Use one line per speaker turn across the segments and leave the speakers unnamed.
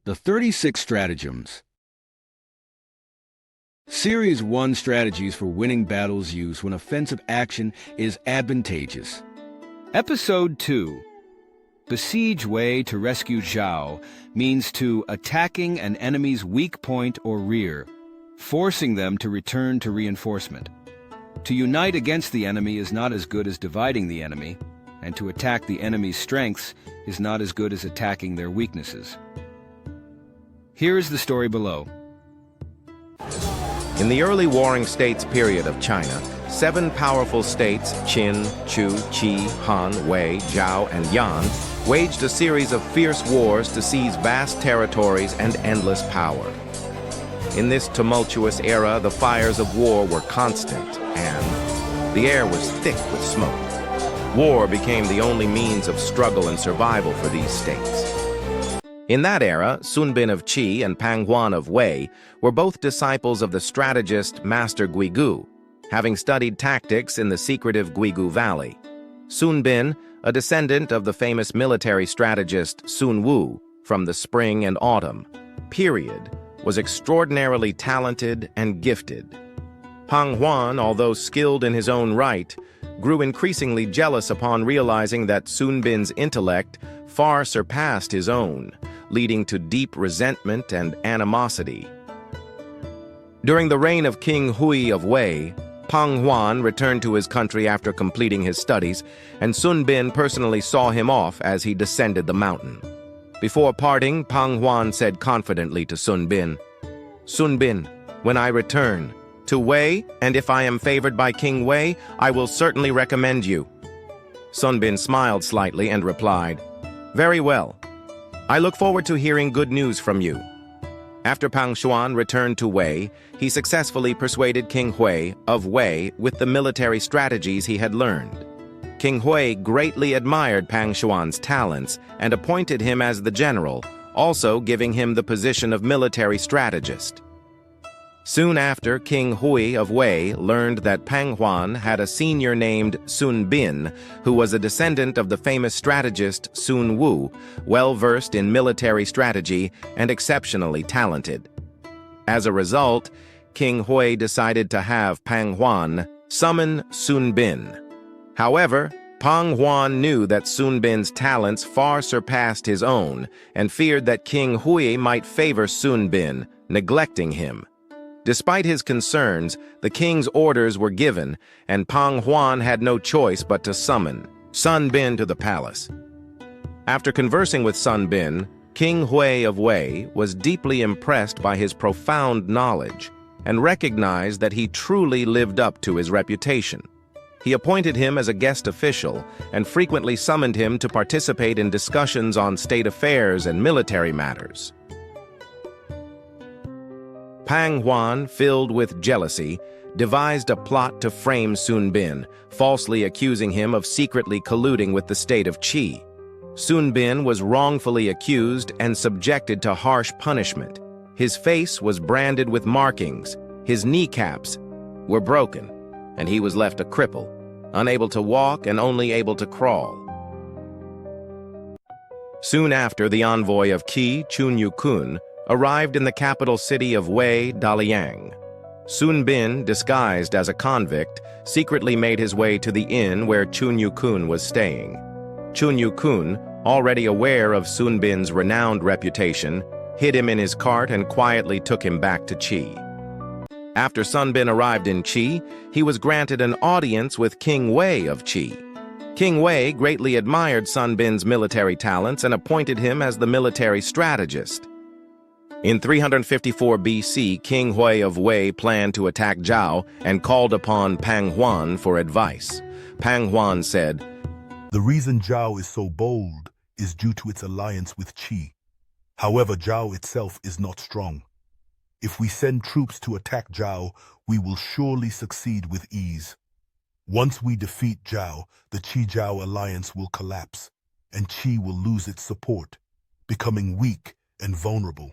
The 36 Stratagems. Series 1 Strategies for winning battles used when offensive action is advantageous.
Episode 2. Besiege Wei to Rescue Zhao means to attacking an enemy's weak point or rear, forcing them to return to reinforcement. To unite against the enemy is not as good as dividing the enemy, and to attack the enemy's strengths is not as good as attacking their weaknesses. Here is the story below.
In the early Warring States period of China, 7 powerful states, Qin, Chu, Qi, Han, Wei, Zhao, and Yan, waged a series of fierce wars to seize vast territories and endless power. In this tumultuous era, the fires of war were constant, and the air was thick with smoke. War became the only means of struggle and survival for these states. In that era, Sun Bin of Qi and Pang Huan of Wei were both disciples of the strategist Master Guigu, having studied tactics in the secretive Guigu Valley. Sun Bin, a descendant of the famous military strategist Sun Wu from the Spring and Autumn period, was extraordinarily talented and gifted. Pang Huan, although skilled in his own right, grew increasingly jealous upon realizing that Sun Bin's intellect far surpassed his own, leading to deep resentment and animosity. During the reign of King Hui of Wei, Pang Huan returned to his country after completing his studies, and Sun Bin personally saw him off as he descended the mountain. Before parting, Pang Huan said confidently to Sun Bin, "Sun Bin, when I return to Wei, and if I am favored by King Wei, I will certainly recommend you." Sun Bin smiled slightly and replied, "Very well. I look forward to hearing good news from you." After Pang Xuan returned to Wei, he successfully persuaded King Hui of Wei with the military strategies he had learned. King Hui greatly admired Pang Xuan's talents and appointed him as the general, also giving him the position of military strategist. Soon after, King Hui of Wei learned that Pang Huan had a senior named Sun Bin, who was a descendant of the famous strategist Sun Wu, well-versed in military strategy and exceptionally talented. As a result, King Hui decided to have Pang Huan summon Sun Bin. However, Pang Huan knew that Sun Bin's talents far surpassed his own and feared that King Hui might favor Sun Bin, neglecting him. Despite his concerns, the king's orders were given, and Pang Huan had no choice but to summon Sun Bin to the palace. After conversing with Sun Bin, King Hui of Wei was deeply impressed by his profound knowledge and recognized that he truly lived up to his reputation. He appointed him as a guest official and frequently summoned him to participate in discussions on state affairs and military matters. Pang Huan, filled with jealousy, devised a plot to frame Sun Bin, falsely accusing him of secretly colluding with the state of Qi. Sun Bin was wrongfully accused and subjected to harsh punishment. His face was branded with markings, his kneecaps were broken, and he was left a cripple, unable to walk and only able to crawl. Soon after, the envoy of Qi, Chun Yukun, arrived in the capital city of Wei, Daliang. Sun Bin, disguised as a convict, secretly made his way to the inn where Chun Yukun was staying. Chun Yukun, already aware of Sun Bin's renowned reputation, hid him in his cart and quietly took him back to Qi. After Sun Bin arrived in Qi, he was granted an audience with King Wei of Qi. King Wei greatly admired Sun Bin's military talents and appointed him as the military strategist. In 354 BC, King Hui of Wei planned to attack Zhao and called upon Pang Huan for advice. Pang Huan said,
"The reason Zhao is so bold is due to its alliance with Qi. However, Zhao itself is not strong. If we send troops to attack Zhao, we will surely succeed with ease. Once we defeat Zhao, the Qi-Zhao alliance will collapse, and Qi will lose its support, becoming weak and vulnerable."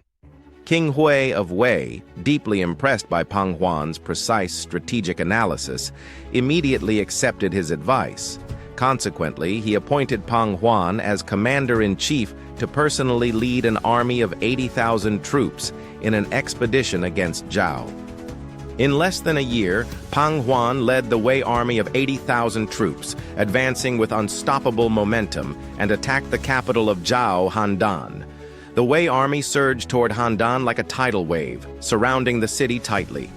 King Hui of Wei, deeply impressed by Pang Huan's precise strategic analysis, immediately accepted his advice. Consequently, he appointed Pang Huan as commander-in-chief to personally lead an army of 80,000 troops in an expedition against Zhao. In less than a year, Pang Huan led the Wei army of 80,000 troops, advancing with unstoppable momentum, and attacked the capital of Zhao, Handan. The Wei army surged toward Handan like a tidal wave, surrounding the city tightly.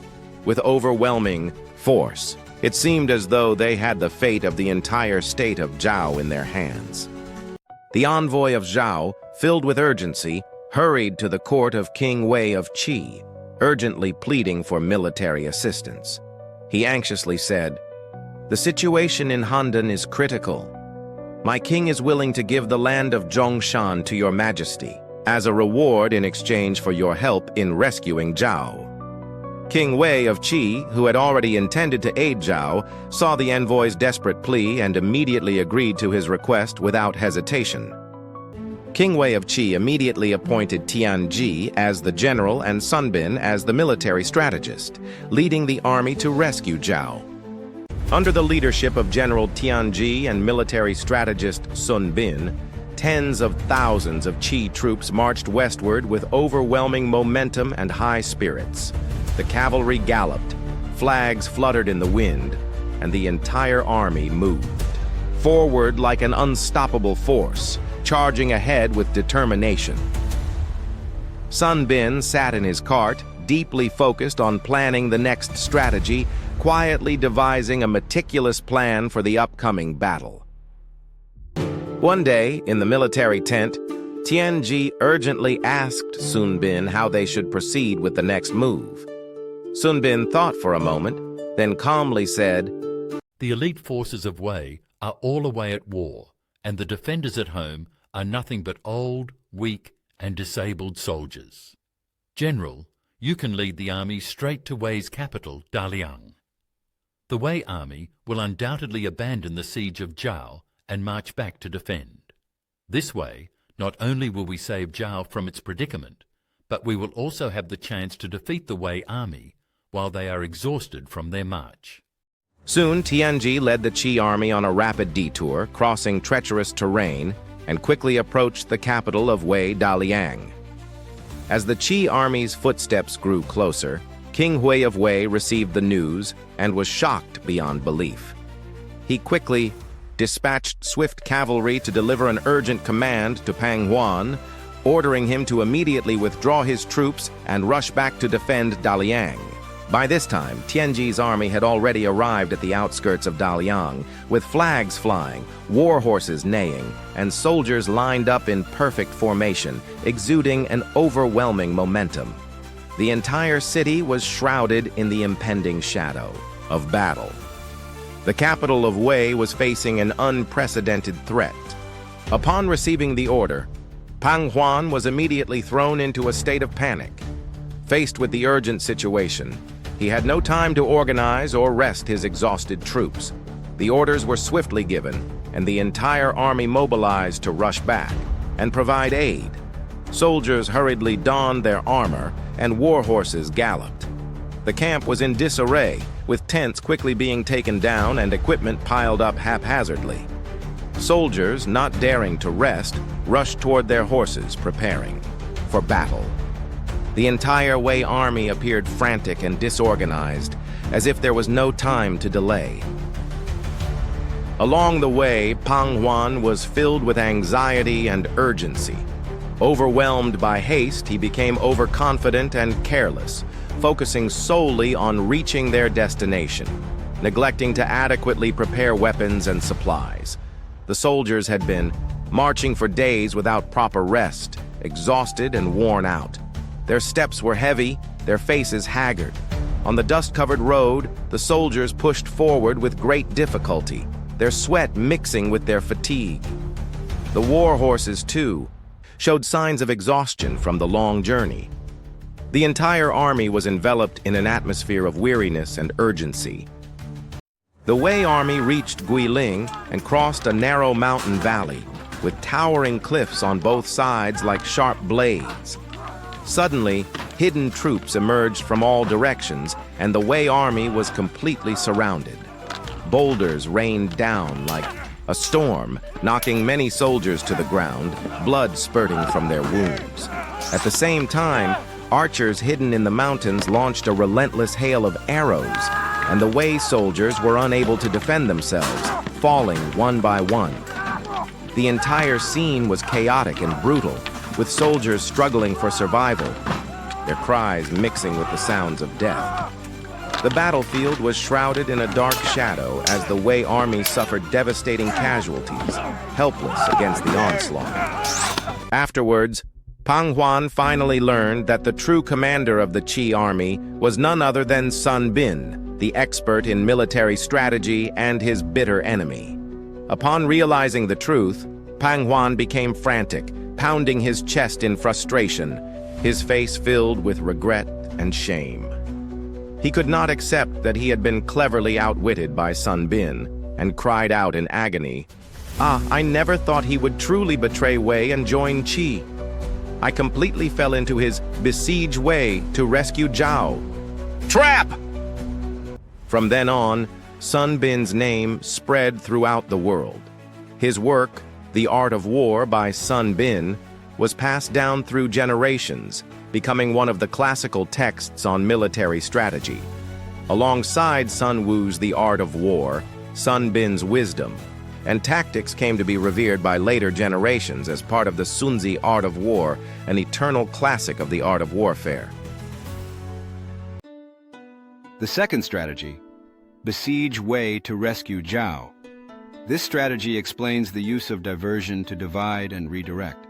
With overwhelming force, it seemed as though they had the fate of the entire state of Zhao in their hands. The envoy of Zhao, filled with urgency, hurried to the court of King Wei of Qi, urgently pleading for military assistance. He anxiously said, "The situation in Handan is critical. My king is willing to give the land of Zhongshan to your majesty, as a reward in exchange for your help in rescuing Zhao." King Wei of Qi, who had already intended to aid Zhao, saw the envoy's desperate plea and immediately agreed to his request without hesitation. King Wei of Qi immediately appointed Tianji as the general and Sun Bin as the military strategist, leading the army to rescue Zhao. Under the leadership of General Tianji and military strategist Sun Bin, tens of thousands of Qi troops marched westward with overwhelming momentum and high spirits. The cavalry galloped, flags fluttered in the wind, and the entire army moved forward like an unstoppable force, charging ahead with determination. Sun Bin sat in his cart, deeply focused on planning the next strategy, quietly devising a meticulous plan for the upcoming battle. One day, in the military tent, Tianji urgently asked Sun Bin how they should proceed with the next move. Sun Bin thought for a moment, then calmly said,
"The elite forces of Wei are all away at war, and the defenders at home are nothing but old, weak, and disabled soldiers. General, you can lead the army straight to Wei's capital, Daliang. The Wei army will undoubtedly abandon the siege of Zhao and march back to defend. This way, not only will we save Zhao from its predicament, but we will also have the chance to defeat the Wei army while they are exhausted from their march."
Soon, Tianji led the Qi army on a rapid detour, crossing treacherous terrain, and quickly approached the capital of Wei, Daliang. As the Qi army's footsteps grew closer, King Hui of Wei received the news and was shocked beyond belief. He quickly dispatched swift cavalry to deliver an urgent command to Pang Huan, ordering him to immediately withdraw his troops and rush back to defend Daliang. By this time, Tianji's army had already arrived at the outskirts of Daliang, with flags flying, war horses neighing, and soldiers lined up in perfect formation, exuding an overwhelming momentum. The entire city was shrouded in the impending shadow of battle. The capital of Wei was facing an unprecedented threat. Upon receiving the order, Pang Huan was immediately thrown into a state of panic. Faced with the urgent situation, he had no time to organize or rest his exhausted troops. The orders were swiftly given, and the entire army mobilized to rush back and provide aid. Soldiers hurriedly donned their armor, and war horses galloped. The camp was in disarray, with tents quickly being taken down and equipment piled up haphazardly. Soldiers, not daring to rest, rushed toward their horses, preparing for battle. The entire Wei army appeared frantic and disorganized, as if there was no time to delay. Along the way, Pang Huan was filled with anxiety and urgency. Overwhelmed by haste, he became overconfident and careless, focusing solely on reaching their destination, neglecting to adequately prepare weapons and supplies. The soldiers had been marching for days without proper rest, exhausted and worn out. Their steps were heavy, their faces haggard. On the dust-covered road, the soldiers pushed forward with great difficulty, their sweat mixing with their fatigue. The war horses, too, showed signs of exhaustion from the long journey. The entire army was enveloped in an atmosphere of weariness and urgency. The Wei army reached Guiling and crossed a narrow mountain valley, with towering cliffs on both sides like sharp blades. Suddenly, hidden troops emerged from all directions, and the Wei army was completely surrounded. Boulders rained down like a storm, knocking many soldiers to the ground, blood spurting from their wounds. At the same time, archers hidden in the mountains launched a relentless hail of arrows, and the Wei soldiers were unable to defend themselves, falling one by one. The entire scene was chaotic and brutal, with soldiers struggling for survival, their cries mixing with the sounds of death. The battlefield was shrouded in a dark shadow as the Wei army suffered devastating casualties, helpless against the onslaught. Afterwards, Pang Huan finally learned that the true commander of the Qi army was none other than Sun Bin, the expert in military strategy and his bitter enemy. Upon realizing the truth, Pang Huan became frantic, pounding his chest in frustration, his face filled with regret and shame. He could not accept that he had been cleverly outwitted by Sun Bin, and cried out in agony, I never thought he would truly betray Wei and join Qi. I completely fell into his Besiege Wei to rescue Zhao. Trap! From then on, Sun Bin's name spread throughout the world. His work, The Art of War by Sun Bin, was passed down through generations, becoming one of the classical texts on military strategy. Alongside Sun Wu's The Art of War, Sun Bin's wisdom and tactics came to be revered by later generations as part of the Sunzi Art of War, an eternal classic of the art of warfare.
The second strategy, Besiege Wei to rescue Zhao. This strategy explains the use of diversion to divide and redirect.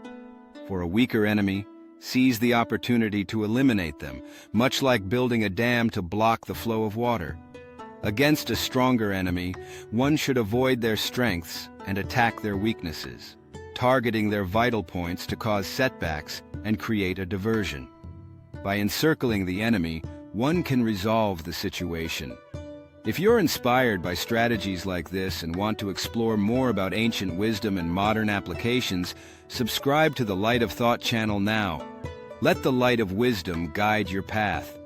For a weaker enemy, seize the opportunity to eliminate them, much like building a dam to block the flow of water. Against a stronger enemy, one should avoid their strengths and attack their weaknesses, targeting their vital points to cause setbacks and create a diversion. By encircling the enemy, one can resolve the situation. If you're inspired by strategies like this and want to explore more about ancient wisdom and modern applications, subscribe to the Light of Thought channel now. Let the light of wisdom guide your path.